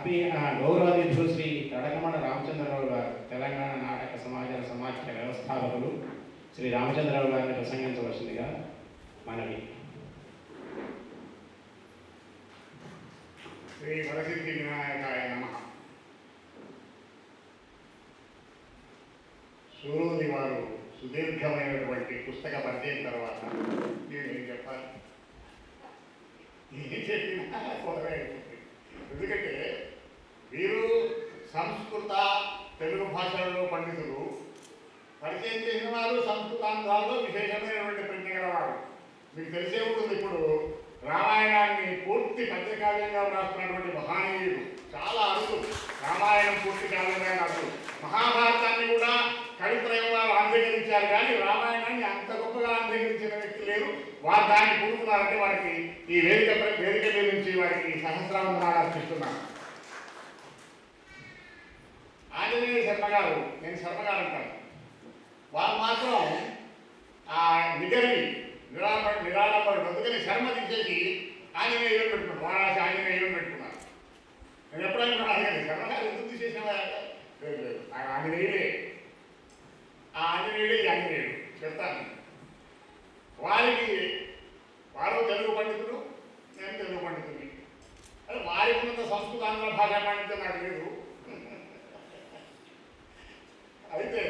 గౌరవాధ్యక్షులు శ్రీ తడకమణ రామచంద్రరావు గారు తెలంగాణ నాటక సమాఖ్య వ్యవస్థాపకులు శ్రీ రామచంద్రరావు గారిని ప్రసంగించవలసిందిగా మనవి. శ్రీ వరసిద్ధి వినాయకాయ నమః. సూర్యుని వారు సుదీర్ఘమైనటువంటి పుస్తక పరిచయం తర్వాత నేను ఏం చెప్పాలి, ఏం చెప్పినా కొరవైపోతుంది. ఎందుకంటే వీరు సంస్కృత తెలుగు భాషలలో పండితులు, పరిచయం చేసిన వారు సంస్కృతాంధ్రాల్లో విశేషమైనటువంటి ప్రజ్ఞ గలవారు. మీకు తెలిసే ఉంటుంది, ఇప్పుడు రామాయణాన్ని పూర్తి పద్యకావ్యంగా వ్రాస్తున్నటువంటి మహానీయుడు చాలా అరుదు. రామాయణం పూర్తి కావ్యంగా అరుదు. మహాభారతాన్ని కూడా కవిత్రయం వారు అంగీకరించారు, కానీ రామాయణాన్ని అంత గొప్పగా అంగీకరించిన వ్యక్తి లేరు. వారు దాన్ని పూర్తున్నారంటే వారికి ఈ వేదిక నుంచి వారికి సహస్రావందనాలు అర్పిస్తున్నాను. ఆంజనేయ శర్మ గారు, నేను శర్మ గారు అంటాను, వారు మాత్రం ఆ నిరాడంబరుడు. అందుకని శర్మ తీసేసి ఆంజనేయులు పెట్టుకున్నారు, వారాసి ఆంజనేయులు పెట్టుకున్నారు. నేను ఎప్పుడైనా అడిగాను, శర్మ గారు ఎందుకు తీసేసినవా? ఆంజనేయులే, ఆ ఆంజనేయుడే ఈ ఆంజనేయుడు చెప్తాను. వారు తెలుగు పండితుడు, నేను తెలుగు పండితుడిని. అది వారికి ఉన్నంత సంస్కృత ఆంధ్ర భాషా పండితం నాకు లేదు. అయితే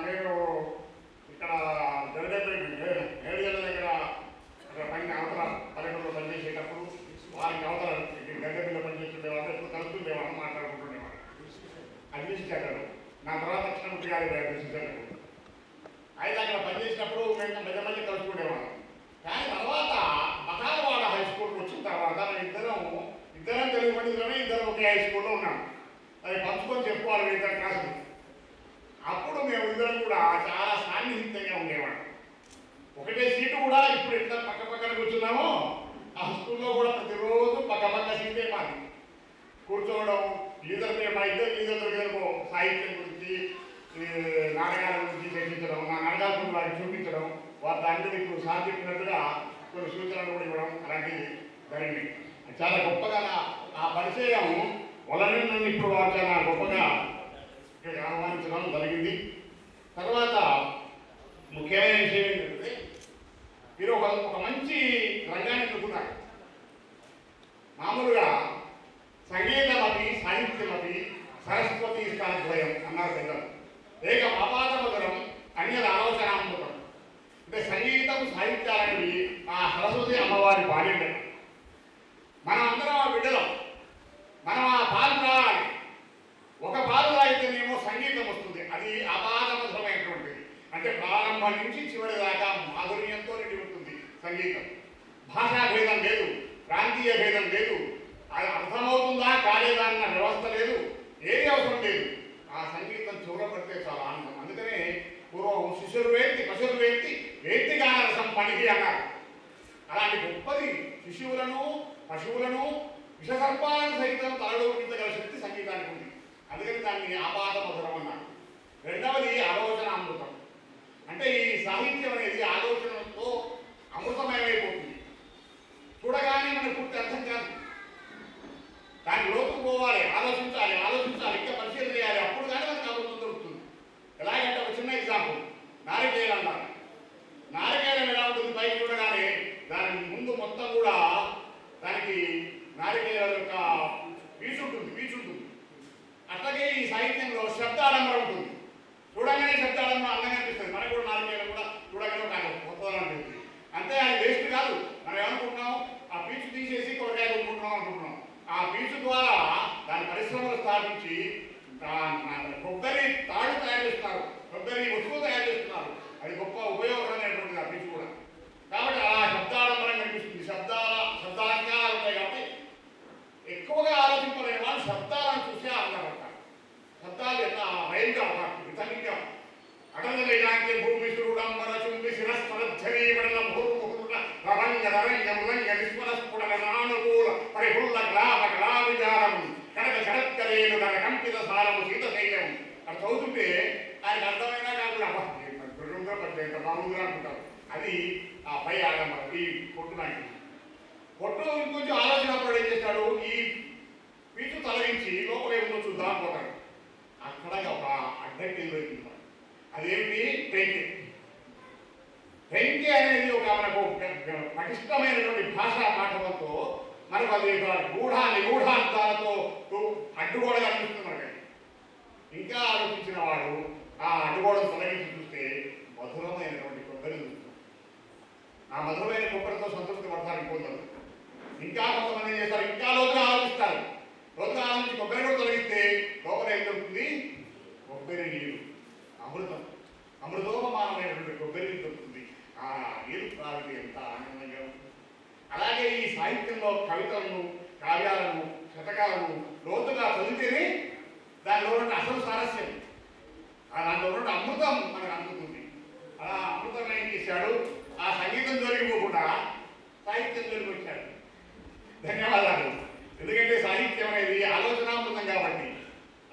నేను ఇక్కడ నేడుగల్ల దగ్గర పని అవతల పల్లెటూరులో పనిచేసేటప్పుడు వారికి అవతల గడ్డపిల్ల పనిచేస్తుండేవాళ్ళు, ఎప్పుడు కలుస్తుండేవాళ్ళు, మాట్లాడుకుంటుండేవాళ్ళు. అడ్మినిస్ట్రేటర్ నా తర్వాత కృష్ణమూర్తి గారి అడ్మినిస్ట్రేటర్. అయితే అక్కడ పనిచేసినప్పుడు మేము మధ్య కలుసుకునేవాళ్ళం. కానీ తర్వాత మహాలవాడ హై స్కూల్కి వచ్చిన తర్వాత ఇద్దరం తెలుగు పండితులమే, ఇద్దరం ఒకే హై స్కూల్లో ఉన్నాం. అది పంచుకొని చెప్పుకోవాలి ఇద్దరు క్లాసులు. అప్పుడు మేము ఇద్దరం కూడా చాలా సాన్నిహితంగా ఉండేవాళ్ళం. ఒకటే సీటు కూడా ఇప్పుడు ఎంత పక్క పక్కన కూర్చున్నామో ఆ స్కూల్లో కూడా ప్రతిరోజు పక్క సీటే మాది. కూర్చోవడం, మా ఇద్దరు లీడర్తో సాహిత్యం గురించి, నాటకాల గురించి చర్చించడం, నా నాటకాలను వారికి చూపించడం, వారు దాంట్లో మీకు సార్ చెప్పినట్టుగా కొన్ని సూచనలు కూడా ఇవ్వడం, అలాంటివి జరిగింది. చాలా గొప్పగా ఆ పరిచయం వలన నన్ను ఇప్పుడు వారు చాలా గొప్పగా ఆహ్వానించడం జరిగింది. తర్వాత ముఖ్యమైన విషయం ఏంటంటే, మీరు ఒక మంచి రంగాన్ని ఎన్నుకున్నారు. మామూలుగా సంగీతమపి సాహిత్యమపి సరస్వతి స్థానద్వయం అన్నారు పెద్దలు. ఏకం అపాదమధురం అన్యద ఆలోచనాత్మకం. అంటే సంగీతం సాహిత్యాలనేవి ఆ సరస్వతి అమ్మవారి పాడిండ. మనం అందరం ఆ బిడ్డలం, మనం ఆ పాలు రావాలి. ఒక పాలు తాగితేనేమో సంగీతం వస్తుంది, అది అపాదమధురమైనటువంటిది. అంటే ప్రారంభం నుంచి చివరి దాకా మాధుర్యంతో నిండి ఉంటుంది సంగీతం. భాషా భేదం లేదు, ప్రాంతీయ భేదం లేదు, అది అర్థమవుతుందా కాలేదా అన్న వ్యవస్థ లేదు, ఏది అవసరం లేదు. ఆ సంగీతం చూడబడితే చాలా ఆనందం. అందుకనే పూర్వం శిశురు వేత్తి పశువులు వేత్తి గానరసం పనికి అన్నారు. అలాంటి గొప్పది శిశువులను పశువులను విషసర్పాలను సైతం తలలోపించగల శక్తి సంగీతానికి ఉంది. అందుకని దాన్ని ఆపాద మధురం అన్నారు. రెండవది ఆలోచనామృతం. అంటే ఈ సాహిత్యం అనేది ఆలోచనతో అమృతమయమైపోతుంది. చూడగానే మనకు పూర్తి అర్థం కాదు, దాని లోతుకు పోవాలి, ఆలోచించాలి, ఇంకా పరిశీలన చేయాలి, అప్పుడు కానీ మనకు అమృతం దొరుకుతుంది. ఎలాగంటే ఒక చిన్న ఎగ్జాంపుల్, నారికేయం అన్నారు. నారికేయం ఎలా ఉంటుంది? పైకి చూడగానే దాని ముందు మొత్తం కూడా దానికి నారికేయాల యొక్క పీచు ఉంటుంది. అట్లాగే ఈ సాహిత్యంలో శబ్దాడంబరం ఉంటుంది. చూడగానే శబ్దాడంబరం అందంగా అనిపిస్తుంది. మనకు కూడా నారికేయం కూడా చూడగానే కాదు కొత్తగా అనిపిస్తుంది. అంతే, అది వేస్ట్ కాదు. మనం ఏమనుకుంటున్నాం, ఆ పీచు తీసేసి కొరకాయ అనుకుంటున్నాం. ఆ పీచు ద్వారా దాని పరిశ్రమలు స్థాపించి కొబ్బరి తాడు తయారు చేస్తున్నారు, కొబ్బరి వస్తువు తయారు చేస్తున్నారు. అది గొప్ప ఉపయోగకరమైనటువంటిది ఆ పీచు కూడా. కాబట్టి అలా శబ్దాడంబరం కనిపిస్తుంది. శబ్దాలంకారాలు ఉంటాయి. కాబట్టి ఎక్కువగా ఆలోచింపలేని వాళ్ళు శబ్దాలను చూసే ఆనందపడతారు. శబ్దాలు ఎట్లా రైలుగా విధంగా అటంగ భూమి సురుడంబర చుంబి శిరస్పరధ్యరీవడల భూర్ముహుర్ణ రవంగ విస్మరస్ఫుటనానుకూల పరిహుల్ల గ్లాభ కళావిజాలము కనక శరత్కరేణు కన కంపిత సారము శీతశైలము. అది చదువుతుంటే ఆయనకు అర్థమైనా కాకుండా ఎంత బాగుందిగా అనుకుంటారు. అది ఆ పై ఆడంబరం. ఈ పొట్టు లాంటిది. పొట్టు ఇంకొంచెం ఆలోచన ఏం చేస్తాడు, ఈ పీచు తొలగించి లోపల ఏమో చూద్దాం అనుకుంటాడు. అక్కడ ఒక అడ్డంకి ఎదురవుతుంది. అదేమిటి? టెంకే. టెంకే అనేది ఒక మనకు పటిష్టమైనటువంటి భాషా పాఠవంతో మనకు అది నిగూఢార్థాలతో అడ్డుగోడగా అనిపిస్తుంది మనకి. ఇంకా ఆలోచించిన వాడు ఆ అడ్డుగోడను తొలగించి చూస్తే మధురమైనటువంటి కొబ్బరి చూస్తుంది. ఆ మధురమైన కొబ్బరితో సంతృప్తి పడతారు ఇంకొందరు. ఇంకా కొంతమంది ఏం చేస్తారు, ఇంకా లోతుగా ఆలోచిస్తారు. లోతుగా ఆలోచించి కొబ్బరి కూడా తొలగిస్తే లోపల ఏం దొరుకుతుంది? కొబ్బరి నీరు, అమృతోపమానమైనటువంటి కొబ్బరి నీరు దొరుకుతుంది. ఆ నీరు తాగితే ఎంత ఆనందంగా ఉంటుంది. అలాగే ఈ సాహిత్యంలో కవితలను, కావ్యాలను, శతకాలను లోతుగా చదివితేనే దానిలో ఉన్న అసలు సారస్యం, దాంట్లో ఉన్న అమృతం మనకు అందుతుంది. అలా అమృతం ఏం చేశాడు? ఆ సంగీతం జోలిపోకుండా సాహిత్యం జోలికి వచ్చాడు. ధన్యవాదాలు. ఎందుకంటే సాహిత్యం అనేది ఆలోచనామృతం కాబట్టి,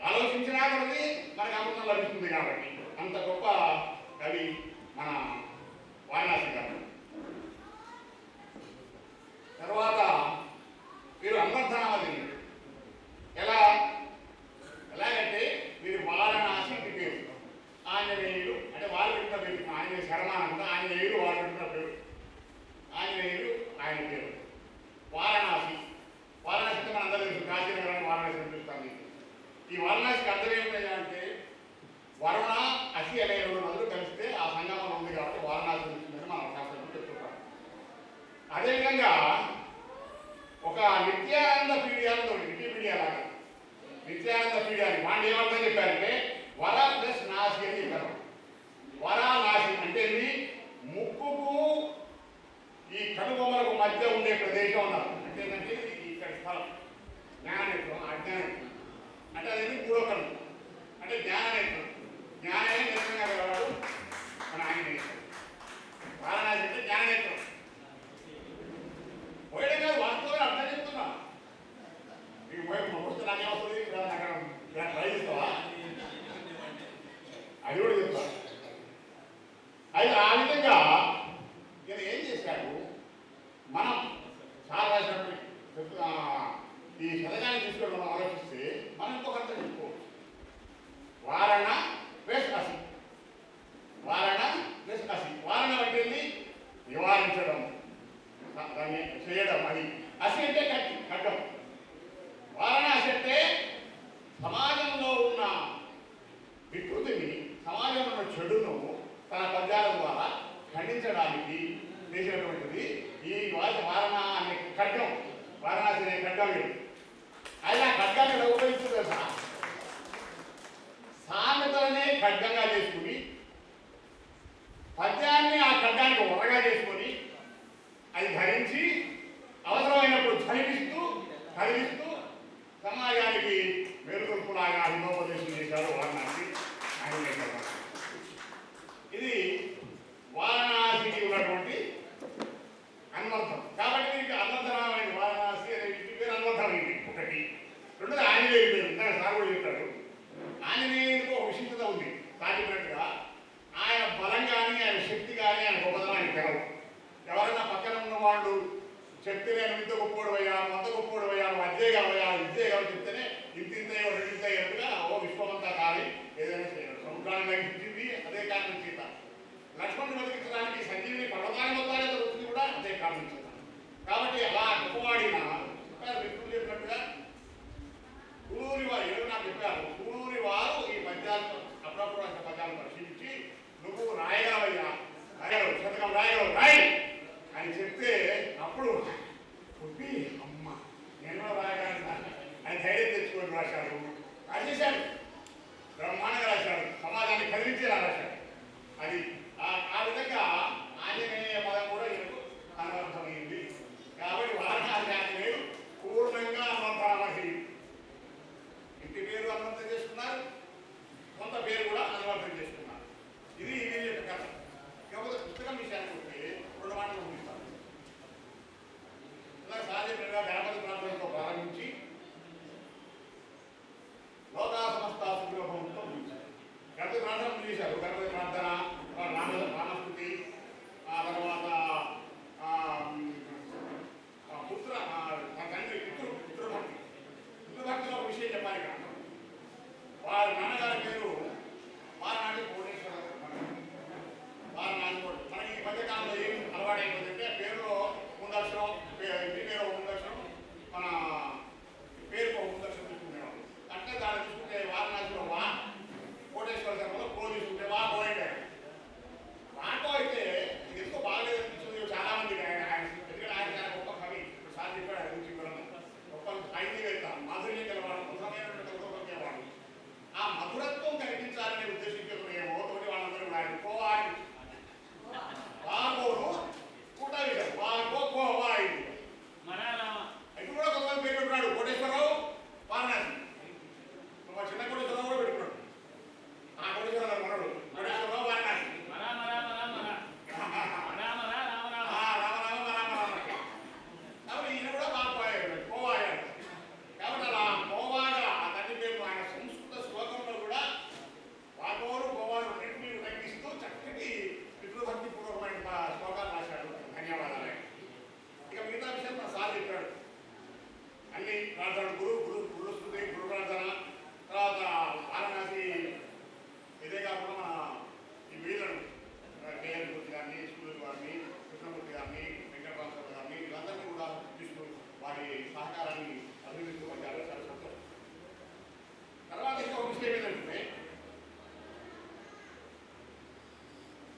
ఆలోచించినా కొద్దీ మనకు అమృతం లభిస్తుంది కాబట్టి అంత గొప్ప కవి మన వారణాసి గారు. తర్వాత వీరు అంతర్ధానవతి. ఎలాగంటే వీరు వారణాసి పేరు. ఆంజనేయుడు అంటే వాళ్ళు పెట్టిన పేరు, ఆంజనేయ శర్మ అనుకుంటే ఆంజనేయుడు వాళ్ళు పెట్టిన పేరు. ఆంజనేయుడు ఆయన పేరు. వారణాసి అంటే మన అందరూ తెలుసు, కాశీనగరాన్ని వారణాసి అని పిలుస్తాం. ఈ వారణాసికి అర్థం ఏమిటంటే వరుణ అసి అనే రెండు నదులు కలిస్తే ఆ సంగమం ఉంది కాబట్టి వారణాసి ఉంటుందని మనం శాస్త్రంలో చెప్తుంటాం. అదేవిధంగా ఒక నిత్యానంద పీడియాలతో వికీపీడియా లాగా నిత్యానంద పీడియాన్ని వాళ్ళు ఏమర్థం చెప్పారంటే వర ప్లస్ నాసి అని చెప్పారు. వరానాసి అంటే ముక్కుకు ఈ కనుబొమ్మలకు మధ్య ఉండే ప్రదేశం ఉన్నారు. అంటే ఏంటంటే ఇక్కడ స్థలం జ్ఞాననేత్రం, అజ్ఞానేత్రం అంటే అనేది మూడో కను అంటే జ్ఞాననేత్రం. జ్ఞానమే నేత్రంగా గలవాడు మన ఆంజనేయుడు. వారణాసి అంటే జ్ఞాననేత్రం. పోయడం కాదు, వాస్తవంగా అర్థం చెప్తున్నా. మీకు వస్తే నాకేమవుతుంది? ట్రై చేస్తావా? అది కూడా చెప్తా. అయితే ఆ విధంగా ఈయన ఏం చేశాడు? మనం చాలా రాసినప్పుడు ఈ శతకాన్ని తీసుకొని మనం ఆలోచిస్తే మనం ఇంకొక అర్థం చెప్పుకోవచ్చు. వారణ ప్లస్ అసి. వారణ ప్లస్ అసి. వారణ అంటే నివారించడం, దాన్ని చేయడం. అది అసి అంటే ఖడ్గం. వారణాసి అంటే సమాజంలో ఉన్న వికృతిని, సమాజంలో ఉన్న చెడును తన పద్యాల ద్వారా ఖండించడానికి చేసినటువంటిది ఈ వారణ అనే ఖడ్గం. వారణాసి అనే ఖడ్గం ఇది. ఆయన ఖడ్గాన్ని ఎలా ఉపయోగిస్తుంది కదా? సామెతలనే ఖడ్గంగా చేసుకుని, పద్యాన్ని ఆ ఖడ్గానికి ఉరగా చేసుకొని అది ధరించి అవసరమైనప్పుడు కదిలిస్తూ సమాజానికి మెరుగులాగా హిమోపదేశం చేశారు వారణాసి. ఇది వారణాసికి ఉన్నటువంటి అన్వర్థం. కాబట్టి మీకు అన్వర్థమైంది వారణాసి అనే ఇంటి పేరు అన్వర్థమైంది. ఒకటి. రెండోది ఆంజనేయుడి పేరు. ఇందాక సార్ కూడా చెప్పారు. ఆంజనేయుడికి ఒక విశిష్టత ఉంది. సాధ్యమైనట్టుగా ఆయన బలం కానీ, ఆయన శక్తి కానీ, ఆయన గొప్పతనం ఆయన తెలవు. ఎవరైనా పక్కన ఉన్న వాళ్ళు చెప్తే నేను ఇంత గొప్పోడు అయ్యాను, అంత గొప్పోడు అయ్యాను, అజ్జే కావయ్యాను, ఇజ్జే కావాలి చెప్తేనే ఇంతింతయో రెండింతయ్యట్టుగా ఓ విశ్వమంతా కాలి ఏదైనా చేయడం. సముద్రాన్ని బతికించింది అదే కారణం సీత. లక్ష్మణుని బతికించడానికి సంజీవిని పర్వతాన్ని మొత్తాన్ని దొరుకుతుంది కూడా అదే కారణం సీత. కాబట్టి అలా గొప్పవాడిన మిత్రులు చెప్పినట్టుగా కూనూరి వారు ఎవరు నాకు చెప్పారు. కూనూరి వారు ఈ పద్యాలను అప్పుడప్పుడు అంత పద్యాలను పరిశీలించి నువ్వు రాయగలవయ్యా, రాయగలవు, శతకం రాయగలవు, రాయి అని చెప్తే అప్పుడు పుట్టి అమ్మ నేను కూడా రాయగలను ఆయన ధైర్యం తెచ్చుకొని రాశాడు. రాసేశాడు, బ్రహ్మాండంగా రాశాడు, సమాజాన్ని కదిలించేలా రాశాడు. అది ఆ విధంగా ఆంజనేయ పదం కూడా ఈయనకు అనర్థమైంది. కాబట్టి వారణాసి ఆంజనేయుడు పూర్ణంగా అనర్థమహి. ఇంటి పేరు అన్నంత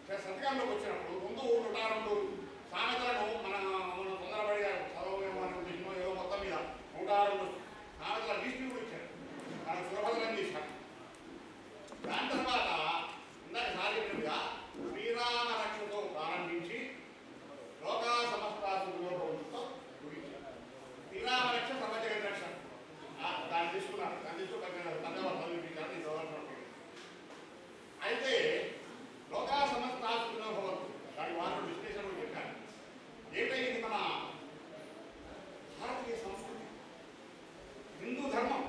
శతకంలోకి వచ్చినప్పుడు ముందు 102 సామెతలను మనం తొందరపడి చదవమేమో అనే ఉద్దేశంలో ఏదో మొత్తం మీద 102 సామెతల లిస్టు కూడా ఇచ్చారు. మనం సులభతరం చేశాం. దాని తర్వాత ఇందాక సాధించినట్టుగా శ్రీరామ రక్షతో ప్రారంభించి లోకా సమస్తాసుతో ముగించారు. శ్రీరామ రక్ష సర్వజగత్ రక్ష దాన్ని తీసుకున్నారు. దాన్ని తీసుకున్నారు. అయితే లోకా సమస్తాసులో భవంతు దాని వారు విశ్లేషణ చెప్పారు. ఏంటంటే మన భారతీయ సంస్కృతి హిందూ ధర్మం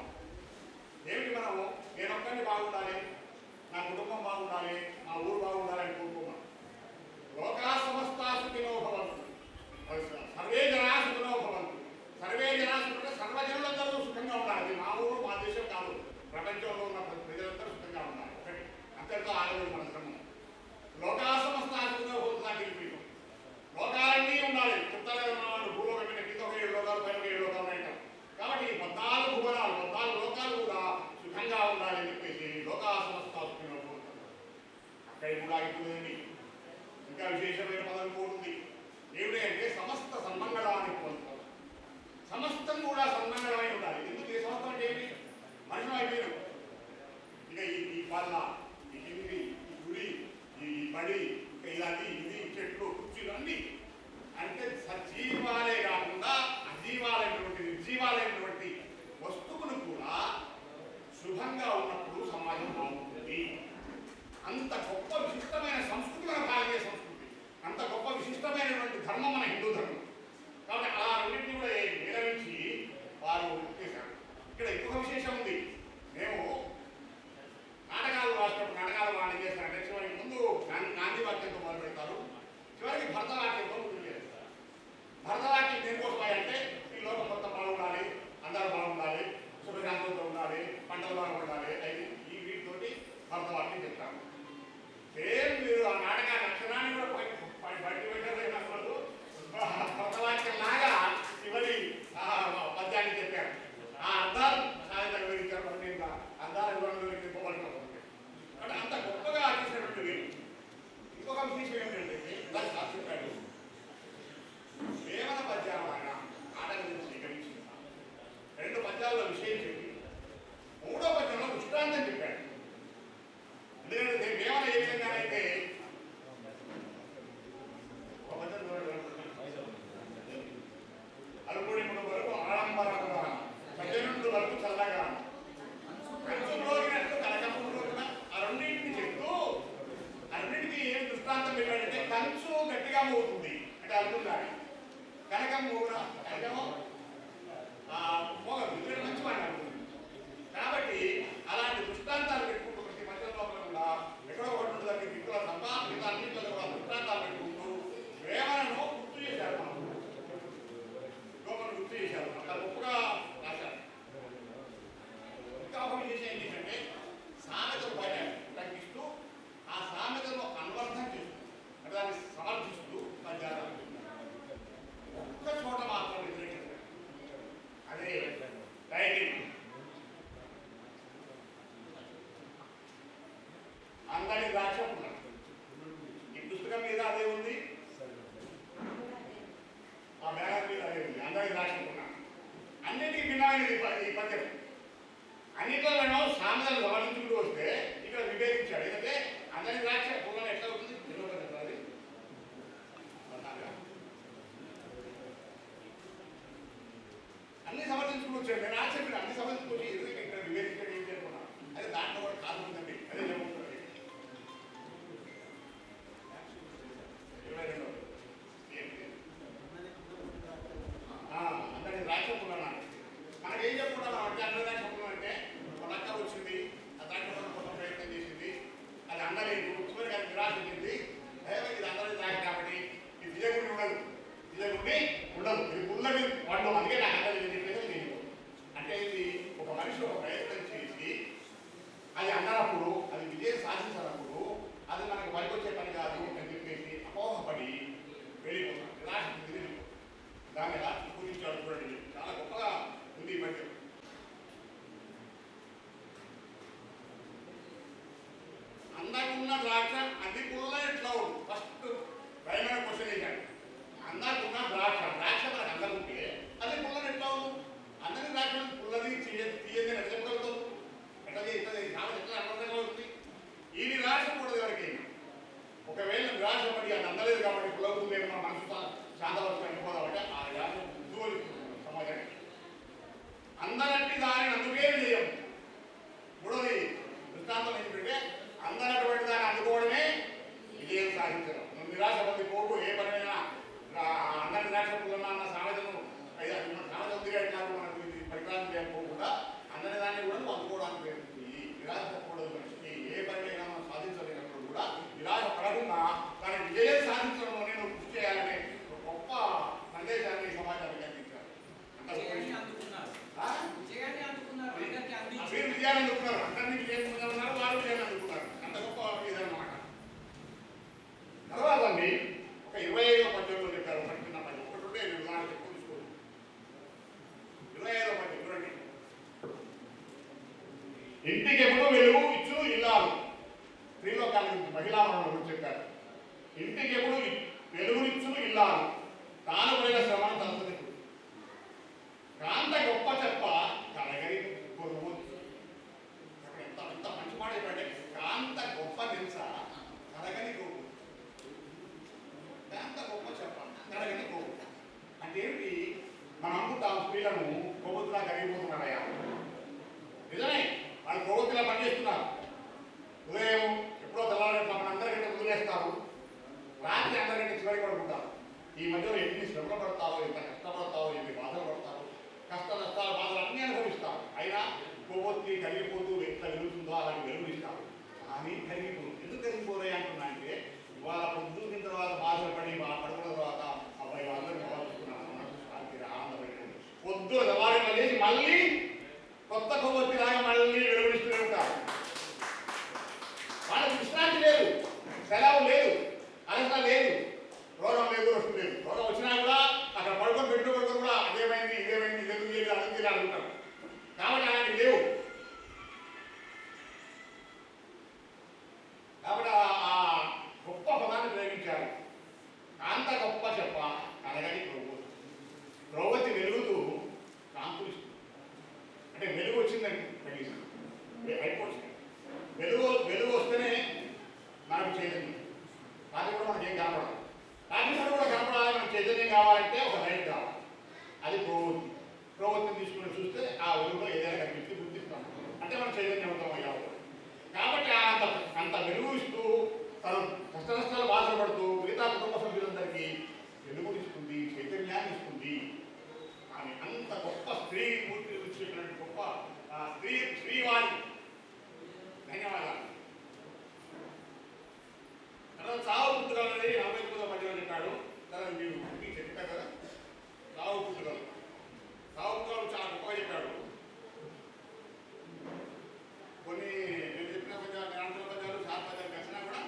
ఏమిటి? మనము నేనొక్కడిని బాగుండాలి, నా కుటుంబం బాగుండాలి, మా ఊరు బాగుండాలి అని కోరుకున్నాం. లోకా సమస్తాసుకినో భవంతు, సర్వే జనా సుఖినో భవంతు. సర్వే జనా సుఖంటే సర్వజనులందరూ సుఖంగా ఉండాలి. మా ఊరు మా దేశం కాదు, ప్రపంచంలో ఉన్న ప్రజలందరూ సుఖంగా ఉండాలి. అంతటితో ఆగలేదు మన ధర్మం. లోకా సమస్తాసుకినో భవంతు నాకు తెలిపి లోకాలన్నీ ఉండాలి. చెప్తారు కదా మన వాళ్ళు భూలోకం మీద కింద 7 లోకాలు పైన 7 లోకాలు అంటారు. కాబట్టి 14 భువనాలు 14 లోకాలు కూడా సుఖంగా ఉండాలి అని చెప్పేసి లోకా సమస్తాసుకినో భవంతు. అక్కడికి కూడా అయిపోయిందండి. ఇంకా విశేషమైన పదం కూడా ఉంది. ఏమిటి అంటే సమస్త సన్మంగళానికి పొందుతాం. సమస్తం కూడా సన్మంగళమై ఉండాలి. ఎందుకు ఈ సమస్తం అంటే ఏంటి? మనుషులు అయిపోయినాం. ఇక ఈ పల్ల, ఈ కింది, ఈ గుడి, ఈ బడి, ఇంకా ఇలాంటి ఇది చెట్లు కుర్చీలు అన్నీ అంటే సజీవాలే కాకుండా అజీవాలైనటువంటి నిర్జీవాలైనటువంటి వస్తువులు కూడా శుభంగా ఉన్నప్పుడు సమాజం బాగుంటుంది. అంత గొప్ప విశిష్టమైన సంస్కృతి మన భారతీయ సంస్కృతి, అంత గొప్ప విశిష్టమైనటువంటి ధర్మం మన హిందూ ధర్మం. కాబట్టి ఆ రెండింటిని కూడా నిలవించి వారు చేశారు. ఇక్కడ ఇంకొక విశేషం ఉంది. మేము నాటకాలు రాసినప్పుడు నాటకాలు వాణి చేస్తారంటే చివరికి ముందు గాంధీ వాక్యంతో మొదలు పెడతారు, చివరికి భరతనాట్యంతో ముందు చేస్తారు. భరతనాట్యం దేనికోసమై అంటే ఈ లోకం మొత్తం బాగుండాలి, అందరూ బాగుండాలి, సుఖశాంతంతో ఉండాలి, పంటలు బాగుండాలి, అయితే ఈ వీటితోటి భరతనాట్యం చెప్తారు. సేమ్ మీరు ఆ నాటకాన్ని అక్షరాన్ని కూడా బయట పెట్టారు. భరతనాట్యం లాగా చివరి పద్యాన్ని చెప్పారు. ఆ అర్థాలు సాయంత్రం వివరించారు. అర్థాలు వివరించబడుతుంది. అంటే అంత గొప్పగా చేసినటువంటి ఇంకొక విషయం ఏంటంటే చెప్పాడు వేమన పద్యాలు ఆయన నాటకం స్వీకరించి 2 పద్యాల్లో విషయం చెప్పి 3వ పద్యంలో దృష్టాంతం చెప్పాడు. ఎందుకంటే వేమన ఏ విధంగానైతే అలుగుడిముడు వరకు ఆడంబరంగా సజ్జనుడు వరకు చల్లగా కంచులోగినట్టు కనకములోగిన ఆ రెండింటిని చెప్తూ అన్నింటికి ఏం దృష్టాంతం పెట్టాడంటే కంచు గట్టిగా మోగుతుంది అంటే అలుగుండాలి, కనకం మోగున కనకము మోగదు, ఇక్కడ మంచి మాట అడుగుతుంది. కాబట్టి అలాంటి దృష్టాంతాలు పెట్టుకుంటూ ప్రతి మధ్యలో కూడా ఎక్కడో ఒకటి ఉంటుంది మిత్రుల తప్ప మిగతా అన్నింటిలో కూడా దృష్టాంతాలు పెట్టుకుంటూ వేమనను గుర్తు చేశారు. మనం గుర్తు చేశారు, అంత గొప్పగా రాశారు. ఇంకా ఒక విషయం ఏంటంటే సామెతలు పైన తగ్గిస్తూ ఆ సామెతను అనువర్ధం చేస్తూ అంటే దాన్ని సమర్థిస్తూ పద్యాలు ఒక్క చోట మాత్రం వ్యతిరేకిస్తారు. అదే టైటిల్ అందరి ద్రాక్ష పుణ్యం. ఈ పుస్తకం మీద అదే ఉంది, ఆ బ్యానర్ మీద అదే ఉంది, అందరి ద్రాక్ష పుణ్యం. అన్నిటికీ భిన్నమైనది ఈ పద్యం. అన్నిట్లలో సామెతలు గమనించుకుంటూ వస్తే ఇక్కడ విభేదించాడు. ఎందుకంటే అందరి ద్రాక్ష పుణ్యం ఎట్లా అవుతుంది అది అన్ని సమర్థించుకుంటూ వచ్చాడు. నేను ఆశ్చర్యం అన్ని సమర్థించుకుంటే ఎందుకు ఇక్కడ విభేదించడం ఏం చేసుకున్నాను. అదే దాంట్లో కూడా కాదు ఉందండి. అదే చెప్పుకుంటుంది 22 అందరి ద్రాక్ష పుణ్యం. మనకేం చెప్పుకుంటాం అంటే అందరి ద్రాక్ష పుణ్యం అంటే ఒక లక్క వచ్చింది, ఆ ద్రాక్ష కోసం ప్రయత్నం చేసింది, అది అందలేదు, చివరికి అది నిరాశ చెంది ఇది అందరి ద్రాక్ష కాబట్టి ఇది విజయగుడి ఉండదు, విజయగుడి ఉండదు, ఇది పుల్లటి పండు, అందుకే నాకు అందరి చెప్పేది నేను. అంటే ఇది ఒక మనిషి ఒక ప్రయత్నం చేసి అది అన్నప్పుడు అది విజయం సాధించినప్పుడు అది మనకు పనికొచ్చే పని కాదు అని చెప్పేసి అపోహపడి వెళ్ళిపోతాం, నిరాశ తిరిగి దాన్ని ఎలా పూజించాడు చూడండి. చాలా గొప్పగా ఉంది ఈ మధ్య. అందకున్న ద్రాక్ష అది పుల్ల ఎట్లా ఉంటుంది. భయమైన క్వశ్చన్ ఏంటంటే అందరికున్న ద్రాక్ష మనకు అందరు ఉంటే అది పుల్లని ఎట్లా ఉంది? అందరి ద్రాక్ష పుల్లది తీయని ఎట్లా చెప్పగలుగుతావు? ఎట్లా కాబట్టి ఎట్లా అర్థంగా అవుతుంది? ఈ నిరాశ కూడా ఎవరికి ఒకవేళ నిరాశ పడి అది అందలేదు కాబట్టి పుల్లవుతుంది లేదు మన మనసు శాంతవలసిన అయిపోదామంటే ఆ నిరాశ దూరి సమాజానికి అందరట్టి దానిని అందుకే చేయం. మూడోది దృష్టాంతం ఏంటంటే అందరటువంటి దాన్ని అందుకోవడమే విజయం సాధించడం. నువ్వు నిరాశ పొంది పోకు ఏ పనైనా అందరి నిరాశ పొందున్న సామెతను సామెత ఉందిగా ఎట్లా మనకు పరికరాలు చేయకపోకుండా అందరి దాన్ని కూడా నువ్వు అందుకోవడానికి నిరాశ పడకూడదు. మనిషికి ఏ పనినైనా మనం సాధించలేనప్పుడు కూడా నిరాశ పడకుండా దాని విజయం సాధించడంలోనే నువ్వు కృషి చేయాలనే ఒక గొప్ప సందేశాన్ని సమాజానికి అందించారు. మీరు విజయాన్ని అందుకున్నారు, అందరినీ విజయం పొందన్నారు, వారు విజయాన్ని అందుకున్నారు. అంత గొప్ప ఇదన్నమాట. తర్వాత అండి ఒక 25వ పద్యంలో చెప్పారు. ఒకటి నా పద్యం ఒకటి ఉంటే నేను నాకు ఎక్కువ తీసుకోండి. 25వ పద్యం చూడండి. ఇంటికి ఎప్పుడు వెలుగు ఇచ్చు ఇల్లాలు. స్త్రీలో కానీ మహిళా గురించి చెప్పారు. ఇంటికి ఎప్పుడు వెలుగునిచ్చును ఇల్లాలు, తాను పడిన శ్రమను తలసది. కాంత గొప్ప చెప్ప కలగరి కొరువు. ఎంత ఎంత మంచి మాట చెప్పండి. కాంత గొప్ప తెలుస కలగని కొరువు. కాంత గొప్ప చెప్ప కలగని కొరువు అంటే ఏమిటి? మనం అనుకుంటాం స్త్రీలను కొవ్వొత్తులా కరిగిపోతున్నారయ్యా. నిజమే, వాళ్ళు కొవ్వొత్తులా పనిచేస్తున్నారు. ఉదయం ఎప్పుడో తెల్లవారు మన అందరికంటే వదిలేస్తారు, రాత్రి అందరికంటే చివరి పడుకుంటారు. ఈ మధ్యలో ఎన్ని శ్రమలు పడతారో, ఎంత కష్టపడతారో, ఎన్ని బాధలు పడతారో, కష్ట నష్టాలు బాధలు అన్నీ అనుభవిస్తారు. అయినా కొవ్వొత్తి కరిగిపోతూ ఎంత వెలుగుతుందో అలాగే వెలుగునిస్తారు. కానీ కరిగిపోదు. ఎందుకు కరిగిపోతాయి అంటున్నా అంటే ఇవాళ పొద్దున్న తర్వాత బాధలు పడి పడుకున్న తర్వాత అబ్బాయి అందరూ కావాల్సుకున్నాను మనసు శాంతి ఆనందపడింది. పొద్దున తెల్లవారిన లేచి మళ్ళీ కొత్త కొవ్వొత్తి లాగా మళ్ళీ వెలుగునిస్తూనే ఉంటారు. వాళ్ళకి విశ్రాంతి లేదు, సెలవు లేదు, అలసట లేదు, రోగం లేదు, వస్తుంది లేదు. రోగం వచ్చినా కూడా అక్కడ పడుకొని పెట్టుబడి కూడా అదేమైంది ఇదేమైంది ఇదెందుకు లేదు అదంతా అనుకుంటారు. కాబట్టి అలాంటి లేవు. కాబట్టి ఆ గొప్ప పదాన్ని ప్రయోగించారు. కాంత గొప్ప చెప్ప కలగని ప్రవృత్తి. ప్రవృత్తి వెలుగుతూ కాంతులు అంటే వెలుగు వచ్చిందని అయిపోతుంది. వెలుగు వస్తేనే మనకు చైతన్యం. అది కూడా మనకి ఏం కనపడదు. రాత్రి కూడా కనపడాలి. మనకు చైతన్యం కావాలంటే ఒక లైట్ కావాలి. అది ప్రవృత్తి. ప్రవృత్తిని తీసుకుని చూస్తే ఆ వెలుగులో ఏదైనా కనిపిస్తే గుర్తిస్తాం అంటే మనం చైతన్యవంతం అయ్యాము. కాబట్టి అంత వెలుగు ఇస్తూ తను కష్ట నష్టాలు బాధపడుతూ మిగతా కుటుంబ సభ్యులందరికీ వెలుగునిస్తుంది, చైతన్యాన్ని ఇస్తుంది. ఆమె అంత గొప్ప స్త్రీ మూర్తి వచ్చినటువంటి గొప్ప శ్రీవాణి. ధన్యవాదాలు. తర్వాత చావు పుట్టుకలు అనేది 49వ పద్యంలో చెప్పాడు. తర్వాత మీరు మీకు చెప్పారు కదా చావు పుట్టుకలు. చావు పుట్టుకలు చాలా గొప్పగా చెప్పాడు. కొన్ని నేను చెప్పిన పద్యాలు, 40 పద్యాలు, 4 పద్యాలు కలిసినా కూడా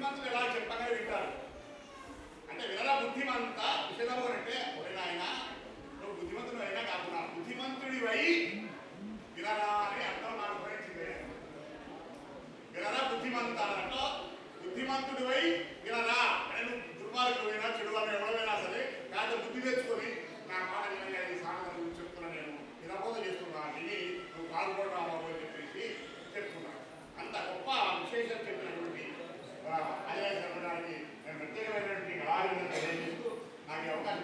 బుద్ధిమంతులు ఎలా చెప్పగా వింటారు. అంటే వినరా బుద్ధిమంత విషదము అంటే ఒకవేళ ఆయన నువ్వు బుద్ధిమంతుడు అయినా కాకుండా బుద్ధిమంతుడివై వినరా అని అర్థం నాకు ఉపయోగించింది. వినరా బుద్ధిమంత అంటే బుద్ధిమంతుడివై వినరా అని నువ్వు దుర్మార్గుడైనా చెడువాళ్ళు ఎవరైనా సరే కాదు బుద్ధి తెచ్చుకొని నా మాట వినగా ఈ సాధన గురించి చెప్తున్నా నేను నిరబోధ చేస్తున్నా విని నువ్వు పాల్గొన్నావు అని చెప్పేసి చెప్తున్నాను. అంత గొప్ప విశేషం చెప్పినటువంటి ఆదివాసీ సంఘానికి నేను ప్రత్యేకమైనటువంటి ఆలోచన తెలియజేస్తూ నాకు ఈ అవకాశం